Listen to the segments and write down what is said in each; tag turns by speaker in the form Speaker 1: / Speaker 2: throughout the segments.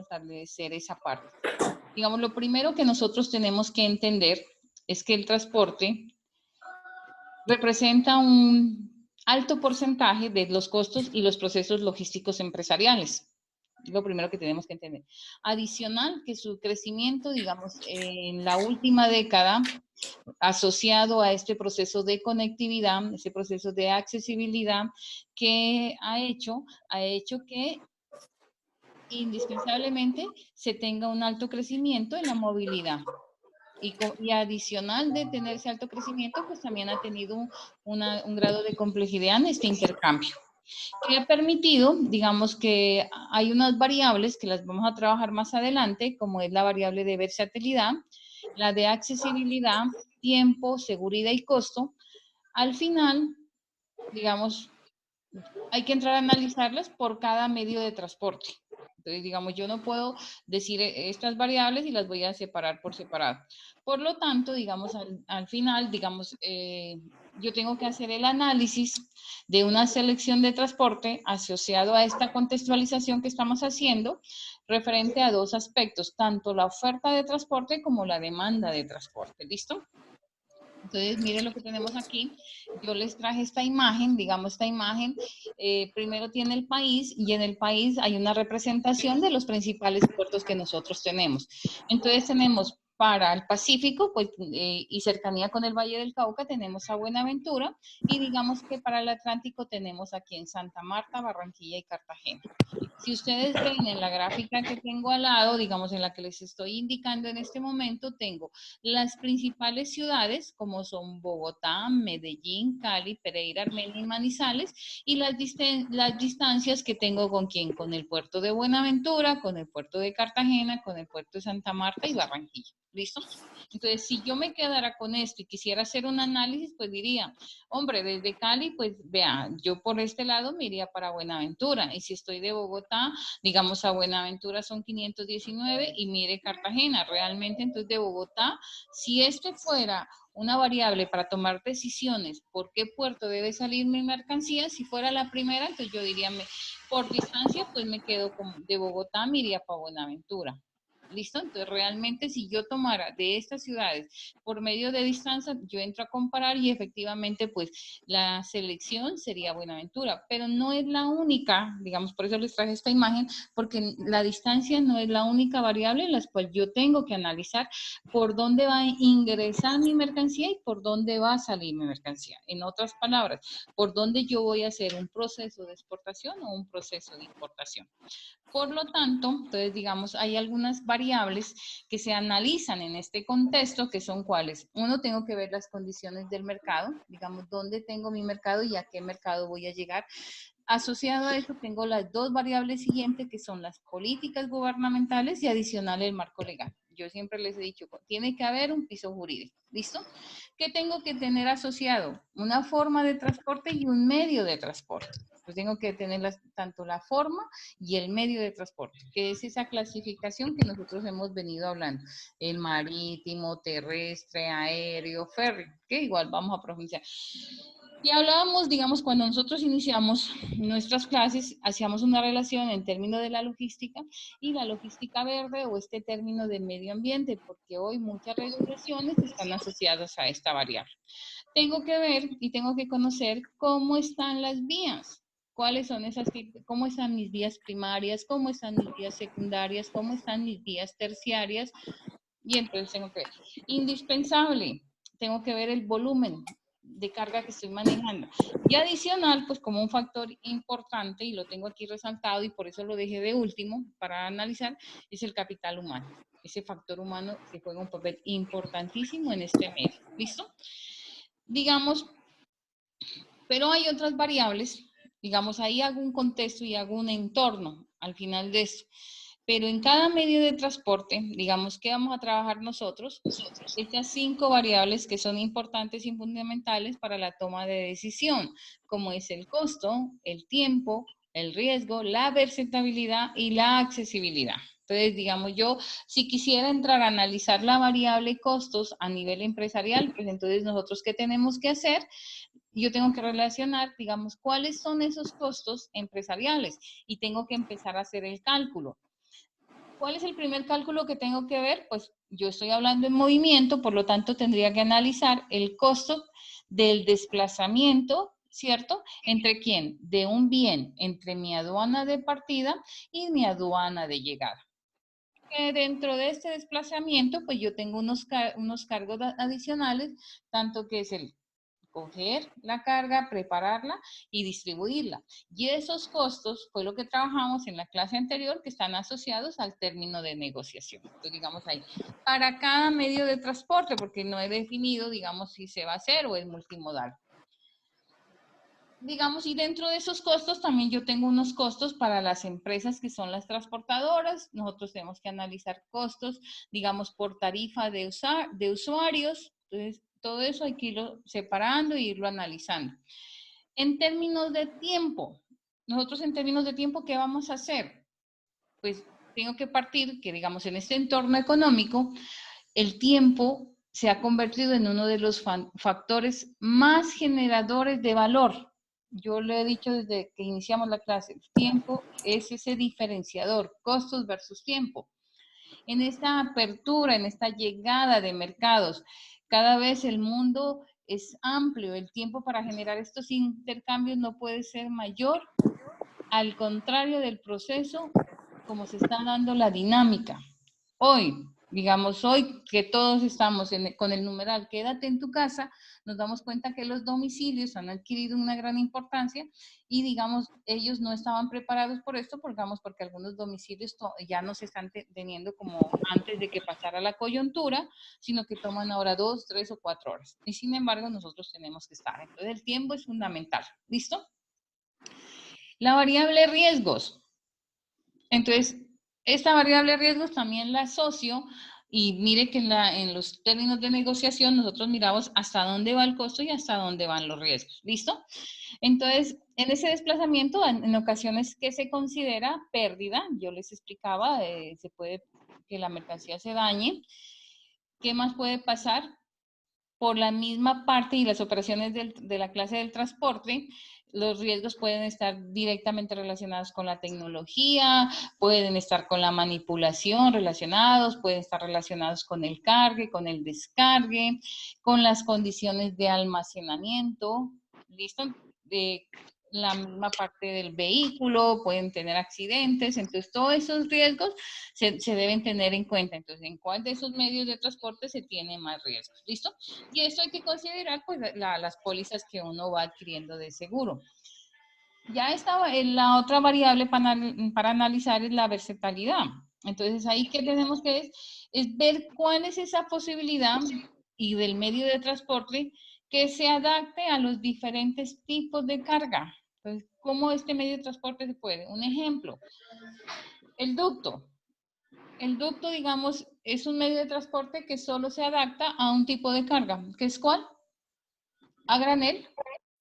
Speaker 1: fortalecer esa parte. Digamos, lo primero que nosotros tenemos que entender es que el transporte representa un alto porcentaje de los costos y los procesos logísticos empresariales. Lo primero que tenemos que entender. Adicional, que su crecimiento, digamos, en la última década, asociado a este proceso de conectividad, ese proceso de accesibilidad que ha hecho que indispensablemente se tenga un alto crecimiento en la movilidad. Y adicional de tener ese alto crecimiento, pues también ha tenido un grado de complejidad en este intercambio, que ha permitido, digamos que hay unas variables que las vamos a trabajar más adelante, como es la variable de versatilidad, la de accesibilidad, tiempo, seguridad y costo. Al final, digamos, hay que entrar a analizarlas por cada medio de transporte. Entonces, digamos, yo no puedo decir estas variables y las voy a separar por separado. Por lo tanto, digamos, al final, digamos, yo tengo que hacer el análisis de una selección de transporte asociado a esta contextualización que estamos haciendo, referente a dos aspectos, tanto la oferta de transporte como la demanda de transporte. ¿Listo? Entonces, miren lo que tenemos aquí. Yo les traje esta imagen, digamos, esta imagen primero tiene el país y en el país hay una representación de los principales puertos que nosotros tenemos. Entonces, tenemos para el Pacífico, pues, y cercanía con el Valle del Cauca, tenemos a Buenaventura, y digamos que para el Atlántico tenemos aquí en Santa Marta, Barranquilla y Cartagena. Si ustedes ven en la gráfica que tengo al lado, digamos en la que les estoy indicando en este momento, tengo las principales ciudades como son Bogotá, Medellín, Cali, Pereira, Armenia y Manizales, y las distancias que tengo con quién, con el puerto de Buenaventura, con el puerto de Cartagena, con el puerto de Santa Marta y Barranquilla. ¿Listo? Entonces, si yo me quedara con esto y quisiera hacer un análisis, pues diría, hombre, desde Cali, pues vea, yo por este lado me iría para Buenaventura, y si estoy de Bogotá, digamos a Buenaventura son 519 y mire Cartagena, realmente entonces de Bogotá, si esto fuera una variable para tomar decisiones, ¿por qué puerto debe salir mi mercancía? Si fuera la primera, entonces yo diría, por distancia, pues me quedo de Bogotá, me iría para Buenaventura. ¿Listo? Entonces, realmente, si yo tomara de estas ciudades por medio de distancia, yo entro a comparar y efectivamente, pues, la selección sería Buenaventura, pero no es la única, digamos, por eso les traje esta imagen, porque la distancia no es la única variable en la cual yo tengo que analizar por dónde va a ingresar mi mercancía y por dónde va a salir mi mercancía. En otras palabras, por dónde yo voy a hacer un proceso de exportación o un proceso de importación. Por lo tanto, entonces, digamos, hay algunas variables que se analizan en este contexto, que son cuáles. Uno, tengo que ver las condiciones del mercado, digamos, dónde tengo mi mercado y a qué mercado voy a llegar. Asociado a eso, tengo las dos variables siguientes, que son las políticas gubernamentales y adicional el marco legal. Yo siempre les he dicho, tiene que haber un piso jurídico. ¿Listo? ¿Qué tengo que tener asociado? Una forma de transporte y un medio de transporte. Pues tengo que tener tanto la forma y el medio de transporte, que es esa clasificación que nosotros hemos venido hablando, el marítimo, terrestre, aéreo, ferry, que igual vamos a profundizar. Y hablábamos, digamos, cuando nosotros iniciamos nuestras clases, hacíamos una relación en términos de la logística y la logística verde o este término de medio ambiente, porque hoy muchas regulaciones están asociadas a esta variable. Tengo que ver y tengo que conocer cómo están las vías. ¿Cuáles son esas? ¿Cómo están mis vías primarias? ¿Cómo están mis vías secundarias? ¿Cómo están mis vías terciarias? Y entonces tengo que ver. Indispensable, tengo que ver el volumen de carga que estoy manejando. Y adicional, pues como un factor importante, y lo tengo aquí resaltado y por eso lo dejé de último para analizar, es el capital humano. Ese factor humano que juega un papel importantísimo en este medio. ¿Listo? Digamos, pero hay otras variables, digamos, ahí hago un contexto y hago un entorno al final de esto. Pero en cada medio de transporte, digamos, ¿qué vamos a trabajar nosotros? Estas 5 variables que son importantes y fundamentales para la toma de decisión, como es el costo, el tiempo, el riesgo, la versatilidad y la accesibilidad. Entonces, digamos, yo si quisiera entrar a analizar la variable costos a nivel empresarial, pues entonces nosotros, ¿qué tenemos que hacer? Yo tengo que relacionar, digamos, cuáles son esos costos empresariales y tengo que empezar a hacer el cálculo. ¿Cuál es el primer cálculo que tengo que ver? Pues yo estoy hablando en movimiento, por lo tanto tendría que analizar el costo del desplazamiento, ¿cierto? ¿Entre quién? De un bien, entre mi aduana de partida y mi aduana de llegada. Dentro de este desplazamiento, pues yo tengo unos cargos adicionales, tanto que es el coger la carga, prepararla y distribuirla. Y esos costos fue lo que trabajamos en la clase anterior, que están asociados al término de negociación. Entonces, digamos ahí, para cada medio de transporte, porque no he definido, digamos, si se va a hacer o es multimodal. Digamos, y dentro de esos costos también yo tengo unos costos para las empresas que son las transportadoras. Nosotros tenemos que analizar costos, digamos, por tarifa de usuarios. Entonces, todo eso hay que irlo separando e irlo analizando. En términos de tiempo, nosotros en términos de tiempo, ¿qué vamos a hacer? Pues tengo que partir que, digamos, en este entorno económico, el tiempo se ha convertido en uno de los factores más generadores de valor. Yo le he dicho desde que iniciamos la clase, el tiempo es ese diferenciador, costos versus tiempo. En esta apertura, en esta llegada de mercados, cada vez el mundo es amplio, el tiempo para generar estos intercambios no puede ser mayor, al contrario del proceso, como se está dando la dinámica. Hoy, digamos, hoy que todos estamos con el numeral quédate en tu casa, nos damos cuenta que los domicilios han adquirido una gran importancia y, digamos, ellos no estaban preparados por esto, porque algunos domicilios ya no se están teniendo como antes de que pasara la coyuntura, sino que toman ahora 2, 3 o 4 horas. Y sin embargo, nosotros tenemos que estar. Entonces, el tiempo es fundamental. ¿Listo? La variable riesgos. Entonces, esta variable riesgos también la asocio y mire que en los términos de negociación nosotros miramos hasta dónde va el costo y hasta dónde van los riesgos. ¿Listo? Entonces, en ese desplazamiento, en ocasiones que se considera pérdida, yo les explicaba, se puede que la mercancía se dañe. ¿Qué más puede pasar? Por la misma parte y las operaciones de la clase del transporte, los riesgos pueden estar directamente relacionados con la tecnología, pueden estar con la manipulación relacionados, pueden estar relacionados con el cargue, con el descargue, con las condiciones de almacenamiento, ¿listo? De la misma parte del vehículo, pueden tener accidentes, entonces todos esos riesgos se deben tener en cuenta. Entonces, ¿en cuál de esos medios de transporte se tiene más riesgos? ¿Listo? Y esto hay que considerar pues las pólizas que uno va adquiriendo de seguro. Ya estaba la otra variable para analizar es la versatilidad. Entonces ahí que tenemos que es ver cuál es esa posibilidad y del medio de transporte que se adapte a los diferentes tipos de carga. Entonces, ¿cómo este medio de transporte se puede? Un ejemplo, el ducto. El ducto, digamos, es un medio de transporte que solo se adapta a un tipo de carga, que es ¿cuál? A granel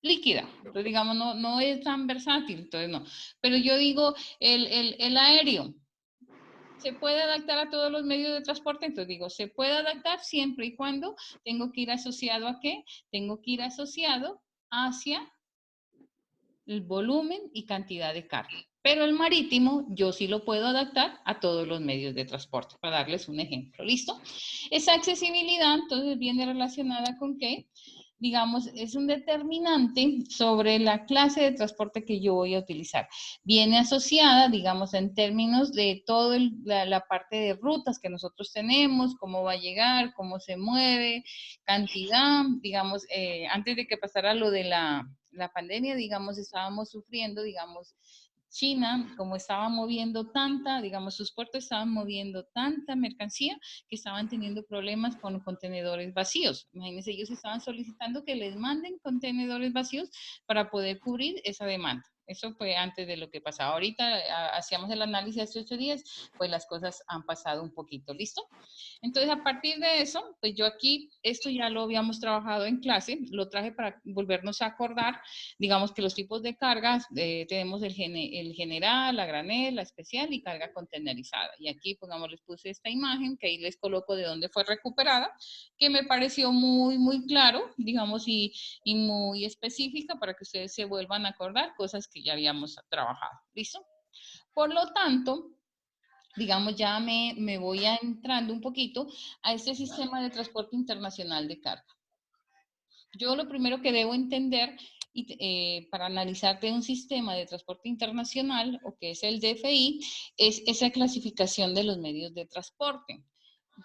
Speaker 1: líquida. Entonces, digamos, no es tan versátil, entonces no. Pero yo digo, el aéreo, ¿se puede adaptar a todos los medios de transporte? Entonces digo, se puede adaptar siempre y cuando tengo que ir asociado a qué? Tengo que ir asociado hacia el volumen y cantidad de carga. Pero el marítimo yo sí lo puedo adaptar a todos los medios de transporte, para darles un ejemplo. ¿Listo? Esa accesibilidad entonces viene relacionada con qué? Digamos, es un determinante sobre la clase de transporte que yo voy a utilizar. Viene asociada, digamos, en términos de toda la parte de rutas que nosotros tenemos, cómo va a llegar, cómo se mueve, cantidad, digamos, antes de que pasara lo de la pandemia, digamos, estábamos sufriendo, digamos, China, como estaba moviendo tanta, digamos, sus puertos estaban moviendo tanta mercancía que estaban teniendo problemas con contenedores vacíos. Imagínense, ellos estaban solicitando que les manden contenedores vacíos para poder cubrir esa demanda. Eso fue antes de lo que pasaba. Ahorita hacíamos el análisis hace 8 días, pues las cosas han pasado un poquito. ¿Listo? Entonces, a partir de eso, pues yo aquí, esto ya lo habíamos trabajado en clase, lo traje para volvernos a acordar, digamos que los tipos de cargas, tenemos el general, la granel, la especial y carga contenerizada. Y aquí, pongamos, les puse esta imagen, que ahí les coloco de dónde fue recuperada, que me pareció muy claro, digamos, y muy específica para que ustedes se vuelvan a acordar cosas que ya habíamos trabajado. ¿Listo? Por lo tanto, digamos, ya me voy entrando un poquito a este sistema de transporte internacional de carga. Yo lo primero que debo entender para analizarte un sistema de transporte internacional, o que es el DFI, es esa clasificación de los medios de transporte.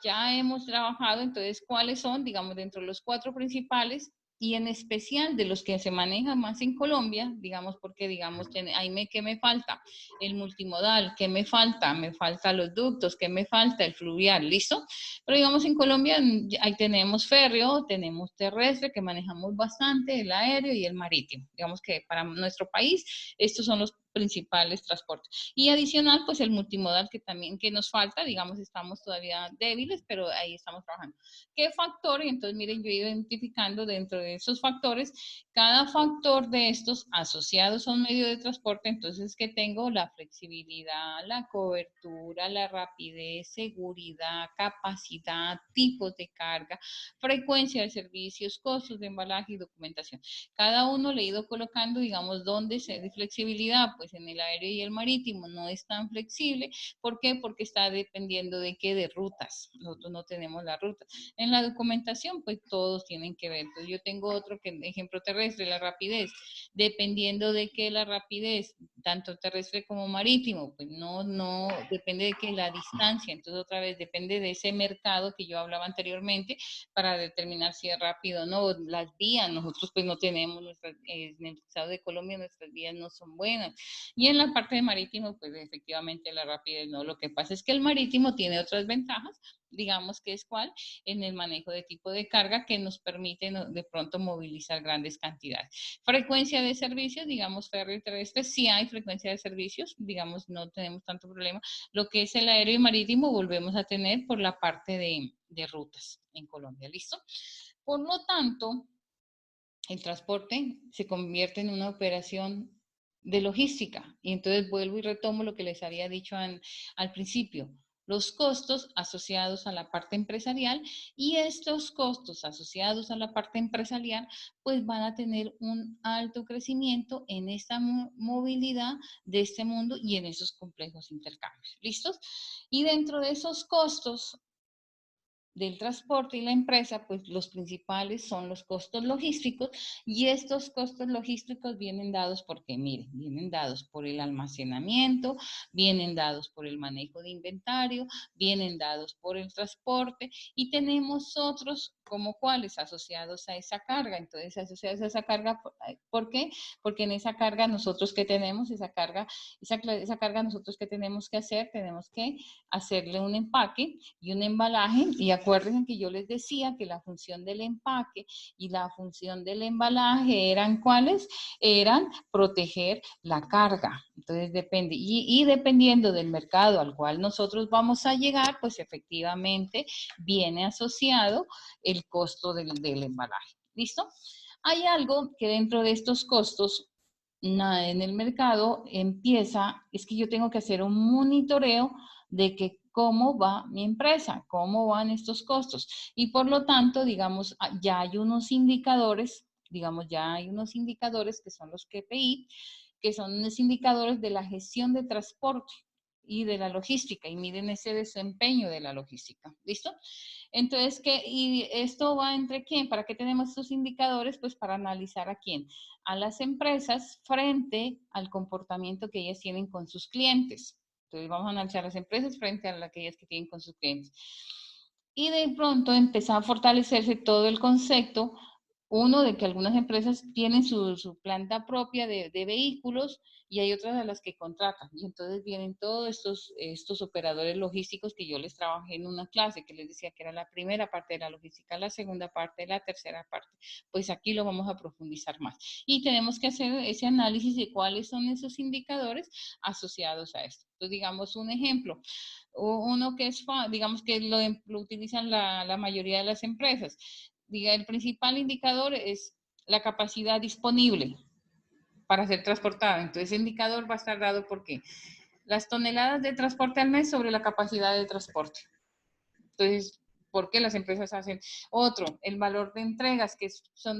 Speaker 1: Ya hemos trabajado, entonces, cuáles son, digamos, dentro de los 4 principales, y en especial de los que se manejan más en Colombia, digamos, porque, digamos, ¿qué me falta? El multimodal, ¿qué me falta? Me falta los ductos, ¿qué me falta? El fluvial, ¿listo? Pero digamos en Colombia ahí tenemos férreo, tenemos terrestre que manejamos bastante, el aéreo y el marítimo. Digamos que para nuestro país estos son los principales transportes. Y adicional, pues el multimodal que también que nos falta, digamos, estamos todavía débiles, pero ahí estamos trabajando. ¿Qué factor? Y entonces, miren, yo he ido identificando dentro de esos factores, cada factor de estos asociados a un medio de transporte, entonces que tengo la flexibilidad, la cobertura, la rapidez, seguridad, capacidad, tipos de carga, frecuencia de servicios, costos de embalaje y documentación. Cada uno le he ido colocando, digamos, dónde se de flexibilidad, pues en el aéreo y el marítimo no es tan flexible. ¿Por qué? Porque está dependiendo de qué, de rutas. Nosotros no tenemos la ruta. En la documentación, pues todos tienen que ver. Entonces yo tengo otro que, ejemplo terrestre, la rapidez. Dependiendo de qué la rapidez, tanto terrestre como marítimo, pues no, depende de que la distancia. Entonces otra vez depende de ese mercado que yo hablaba anteriormente para determinar si es rápido o no. Las vías, nosotros pues no tenemos en el estado de Colombia nuestras vías no son buenas. Y en la parte de marítimo, pues efectivamente la rapidez no. Lo que pasa es que el marítimo tiene otras ventajas, digamos que es cuál, en el manejo de tipo de carga que nos permite de pronto movilizar grandes cantidades. Frecuencia de servicios, digamos férreo y terrestre, sí hay frecuencia de servicios, digamos no tenemos tanto problema. Lo que es el aéreo y marítimo volvemos a tener por la parte de rutas en Colombia, ¿listo? Por lo tanto, el transporte se convierte en una operación de logística. Y entonces vuelvo y retomo lo que les había dicho al principio. Los costos asociados a la parte empresarial, y estos costos asociados a la parte empresarial pues van a tener un alto crecimiento en esta movilidad de este mundo y en esos complejos intercambios. ¿Listos? Y dentro de esos costos del transporte y la empresa, pues los principales son los costos logísticos, y estos costos logísticos vienen dados porque, miren, vienen dados por el almacenamiento, vienen dados por el manejo de inventario, vienen dados por el transporte, y tenemos otros como cuáles asociados a esa carga. Entonces, asociados a esa carga, ¿por qué? Porque en esa carga nosotros que tenemos, esa carga nosotros que tenemos que hacer, tenemos que hacerle un empaque y un embalaje, y acuérdense que yo les decía que la función del empaque y la función del embalaje eran ¿cuáles? Eran proteger la carga. Entonces depende, y dependiendo del mercado al cual nosotros vamos a llegar, pues efectivamente viene asociado el costo del embalaje. ¿Listo? Hay algo que dentro de estos costos en el mercado empieza, es que yo tengo que hacer un monitoreo de que cómo va mi empresa, cómo van estos costos. Y por lo tanto, digamos, ya hay unos indicadores, que son los KPI, que son los indicadores de la gestión de transporte y de la logística, y miren ese desempeño de la logística. ¿Listo? Entonces, ¿y esto va entre quién? ¿Para qué tenemos estos indicadores? Pues para analizar a quién. A las empresas frente al comportamiento que ellas tienen con sus clientes. Entonces, vamos a analizar las empresas frente a aquellas que tienen con sus clientes. Y de pronto empezó a fortalecerse todo el concepto, uno, de que algunas empresas tienen su planta propia de vehículos, y hay otras a las que contratan. Y entonces vienen todos estos operadores logísticos que yo les trabajé en una clase, que les decía que era la primera parte de la logística, la segunda parte, la tercera parte. Pues aquí lo vamos a profundizar más. Y tenemos que hacer ese análisis de cuáles son esos indicadores asociados a esto. Entonces, digamos un ejemplo. Uno que es, digamos que lo utilizan la mayoría de las empresas. Diga, el principal indicador es la capacidad disponible para ser transportada. Entonces, ese indicador va a estar dado por qué. Las toneladas de transporte al mes sobre la capacidad de transporte. Entonces, ¿por qué las empresas hacen? Otro, el valor de entregas, que son de